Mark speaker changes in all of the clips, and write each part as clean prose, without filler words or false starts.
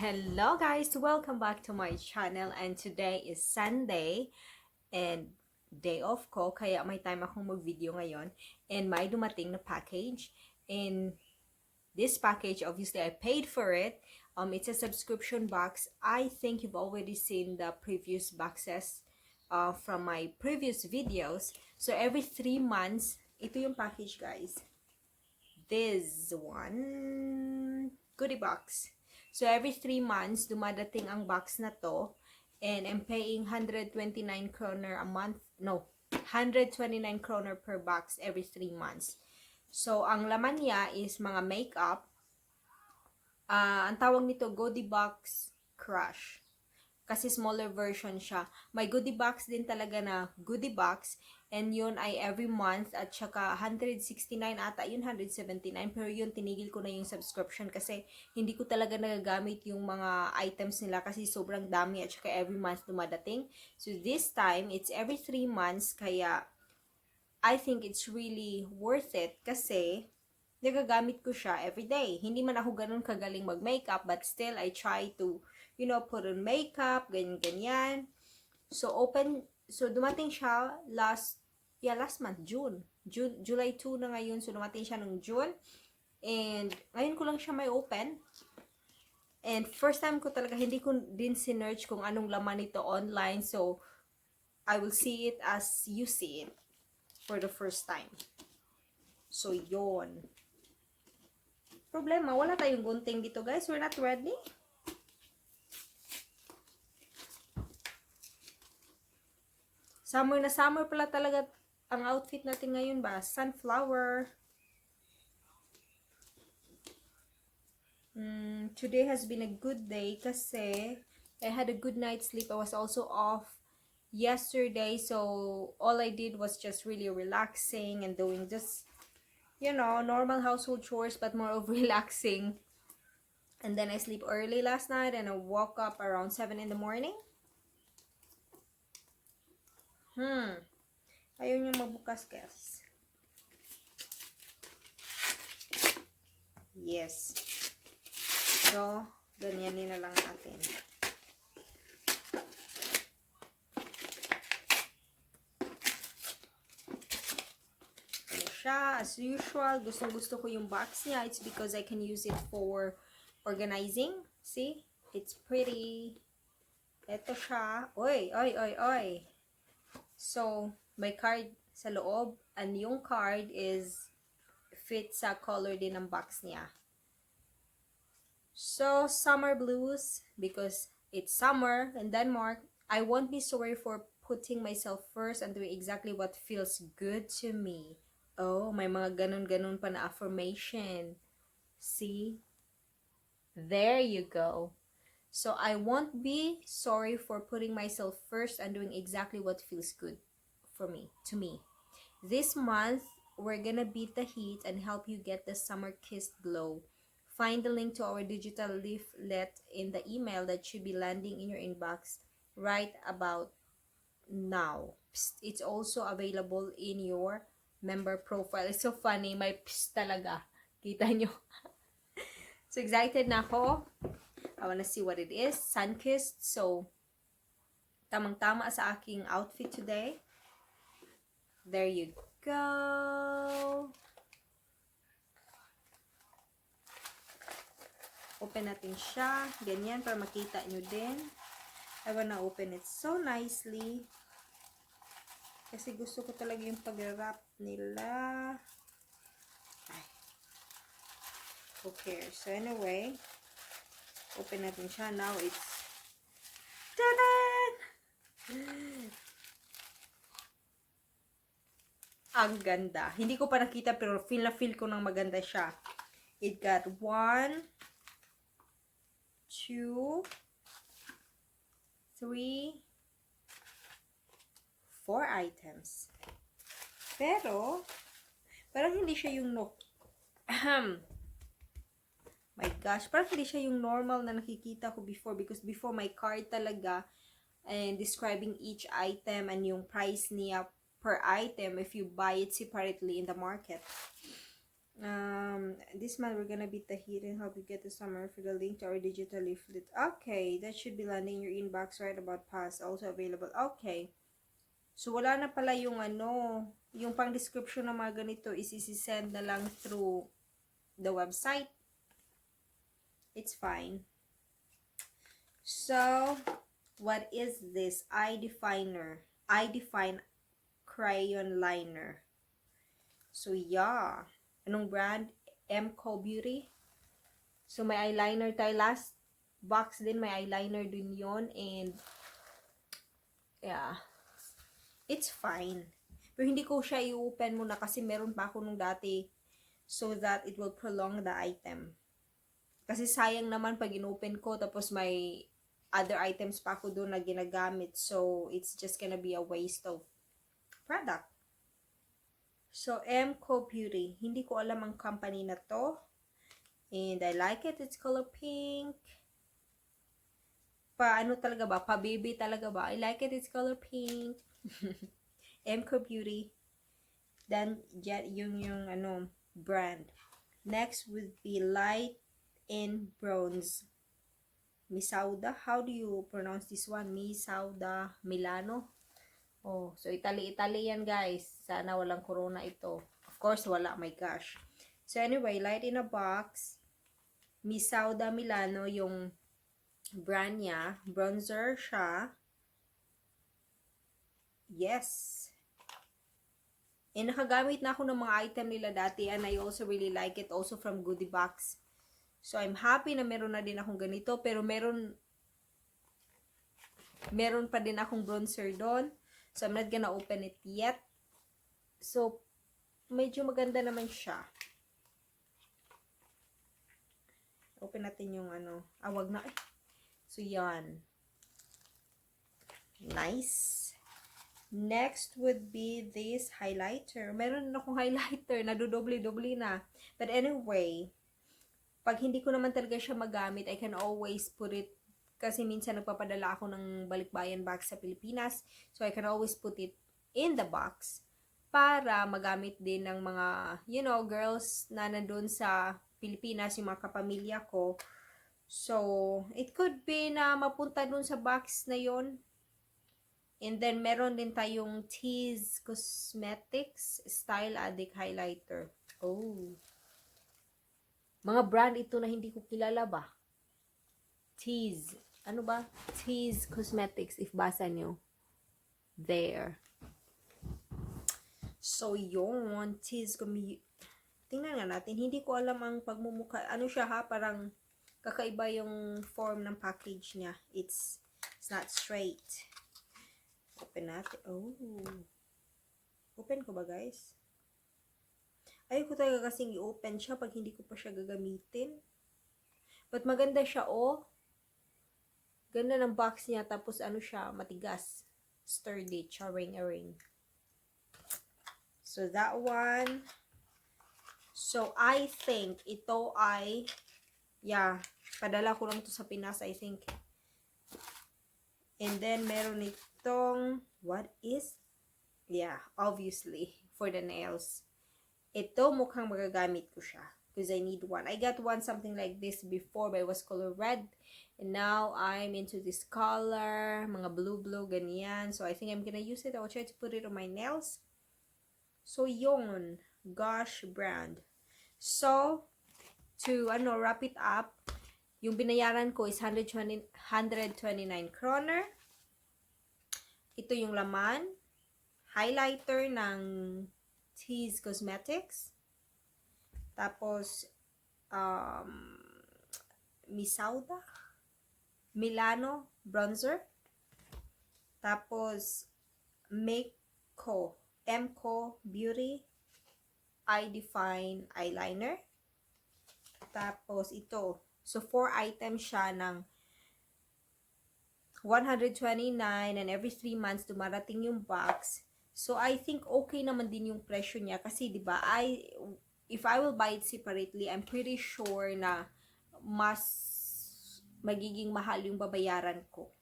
Speaker 1: Hello guys! Welcome back to my channel and today is Sunday and day off ko kaya may time akong mag-video ngayon and may dumating na package and this package obviously I paid for it. It's a subscription box. I think you've already seen the previous boxes from my previous videos. So every 3 months, ito yung package guys. This one, Goodiebox. So, every 3 months, dumadating ang box na to. And I'm paying 129 kroner a month. No, 129 kroner per box every 3 months. So, ang laman niya is mga makeup. Ang tawag nito, Goodiebox Crush. Kasi smaller version siya. May goodie box din talaga na goodie box. And yun ay every month. At saka 169 ata. Yun 179. Pero yun tinigil ko na yung subscription. Kasi hindi ko talaga nagagamit yung mga items nila. Kasi sobrang dami. At saka every month dumadating. So this time, it's every 3 months. Kaya I think it's really worth it. Kasi nagagamit ko siya everyday. Hindi man ako ganun kagaling mag-makeup, but still, I try to, put on makeup, ganyan-ganyan. So, dumating siya last month, July 2 na ngayon. So, dumating siya nung June. And, ngayon ko lang siya may open. And, first time ko talaga, hindi ko din sinerch kung anong laman nito online. So, I will see it as you see it for the first time. So, yon. Problema, wala tayong gunting dito guys. We're not ready. Summer na summer pala talaga ang outfit natin ngayon ba? Sunflower. Today has been a good day kasi I had a good night's sleep. I was also off yesterday. So, all I did was just really relaxing and doing just, normal household chores but more of relaxing. And then I sleep early last night and I woke up around 7 in the morning. Ayaw niya mabukas, guys. Yes. So, ganyanin na lang natin. Ano siya, as usual, gustong-gusto ko yung box niya. It's because I can use it for organizing. See? It's pretty. Ito siya. Oy, oy, oy, oy. So, may card sa loob. And yung card is fit sa color din ng box niya. So, summer blues. Because it's summer in Denmark. I won't be sorry for putting myself first and doing exactly what feels good to me. Oh, may mga ganun-ganun pa na affirmation. See? There you go. So, I won't be sorry for putting myself first and doing exactly what feels good to me. This month, we're gonna beat the heat and help you get the summer-kissed glow. Find the link to our digital leaflet in the email that should be landing in your inbox right about now. Psst, it's also available in your member profile. It's so funny, may psst talaga. Kita nyo? So, excited na ako. I wanna see what it is. Sun-kissed. So, tamang-tama sa aking outfit today. There you go. Open natin siya. Ganyan, para makita nyo din. I wanna open it so nicely. Kasi gusto ko talaga yung pag-wrap nila. Ay. Who cares? So, anyway. Open natin siya. Now, it's ta-da! Ang ganda. Hindi ko pa nakita pero feel na feel ko nang maganda siya. It got 1, 2, 3, 4 items. Pero, parang hindi siya yung my gosh, parang hindi siya yung normal na nakikita ko before because before my card talaga and describing each item and yung price niya per item if you buy it separately in the market. This month we're gonna beat the heat and help you get the summer for the link to our digital leaflet. Okay, that should be landing in your inbox right about past. Also available. Okay. So, wala na pala yung ano, yung pang description ng mga ganito is isi-send na lang through the website. It's fine. So, what is this? Eye Define Crayon Liner. So, yeah. Anong brand? MCO Beauty. So, may eyeliner tayo. Last box din, may eyeliner din yon. And, yeah. It's fine. Pero hindi ko siya i-open muna kasi meron pa ako nung dati so that it will prolong the item. Kasi sayang naman pag in-open ko tapos may other items pa ako doon na ginagamit. So, it's just gonna be a waste of product. So, MCO Beauty. Hindi ko alam ang company na to. And I like it. It's color pink. Ano talaga ba? Pa-baby talaga ba? I like it. It's color pink. MCO Beauty. Then, yung ano, brand. Next would be Light in Bronze. Misauda. How do you pronounce this one? Misauda Milano. Oh, so Italy yan, guys. Sana walang corona ito. Of course, wala. My gosh. So, anyway, Light in a Box. Misauda Milano yung brand niya. Bronzer siya. Yes. And nakagamit na ako ng mga item nila dati and I also really like it also from Goodiebox. So, I'm happy na meron na din akong ganito pero meron pa din akong bronzer doon. So, I'm not gonna open it yet. So, medyo maganda naman siya. Open natin yung ano. Wag na eh. So, yan. Nice. Next would be this highlighter. Meron na akong highlighter. Nadudoble-doble na. But anyway, pag hindi ko naman talaga siya magamit, I can always put it kasi minsan nagpapadala ako ng balikbayan box sa Pilipinas. So, I can always put it in the box para magamit din ng mga, you know, girls na nandun sa Pilipinas, yung mga kapamilya ko. So, it could be na mapunta dun sa box na yon. And then, meron din tayong Tease Cosmetics Style Addict Highlighter. Oh. Mga brand ito na hindi ko kilala ba? Tease. Ano ba? Tease Cosmetics, if basa nyo. There. So, yun. Tease tingnan nga natin. Hindi ko alam ang pagmumukha. Ano siya ha? Parang kakaiba yung form ng package niya. It's not straight. Open natin. Oh. Open ko ba, guys? Ayoko talaga kasing i-open siya pag hindi ko pa siya gagamitin. But maganda siya, oh. Ganda ng box niya. Tapos ano siya, matigas. Sturdy. Charing-a-ring. So, that one. So, I think ito ay, yeah, padala ko lang to sa Pinas, I think. And then, meron itong, what is, yeah, obviously, for the nails. Ito, mukhang magagamit ko siya. Because I need one. I got one something like this before, but it was color red. And now, I'm into this color. Mga blue-blue, ganyan. So, I think I'm gonna use it. I'll try to put it on my nails. So, yun. Gosh brand. So, to, wrap it up, yung binayaran ko is 129 kroner. Ito yung laman. Highlighter ng Tease Cosmetics. Tapos, Misauda Milano bronzer. Tapos, MCO Beauty Eye Define Eyeliner. Tapos, ito. So, 4 items siya ng 129 and every 3 months dumarating yung box. So, I think okay naman din yung presyo niya kasi 'di ba? If I will buy it separately, I'm pretty sure na mas magiging mahal yung babayaran ko.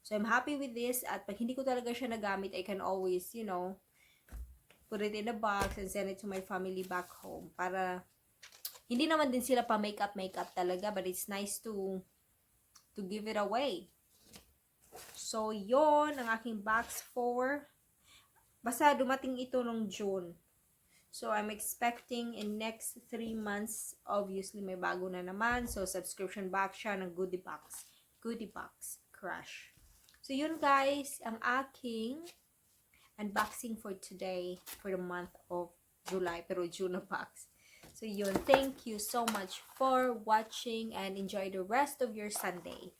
Speaker 1: So, I'm happy with this at pag hindi ko talaga siya nagamit, I can always, put it in a box and send it to my family back home. Para, hindi naman din sila pa makeup talaga, but it's nice to give it away. So, yon ang aking box for. Basta dumating ito nung June. So, I'm expecting in next 3 months, obviously, may bago na naman. So, subscription box siya ng Goodiebox. Goodiebox Crush. So, yun guys, ang aking unboxing for today for the month of July. Pero June na box. So, yun. Thank you so much for watching and enjoy the rest of your Sunday.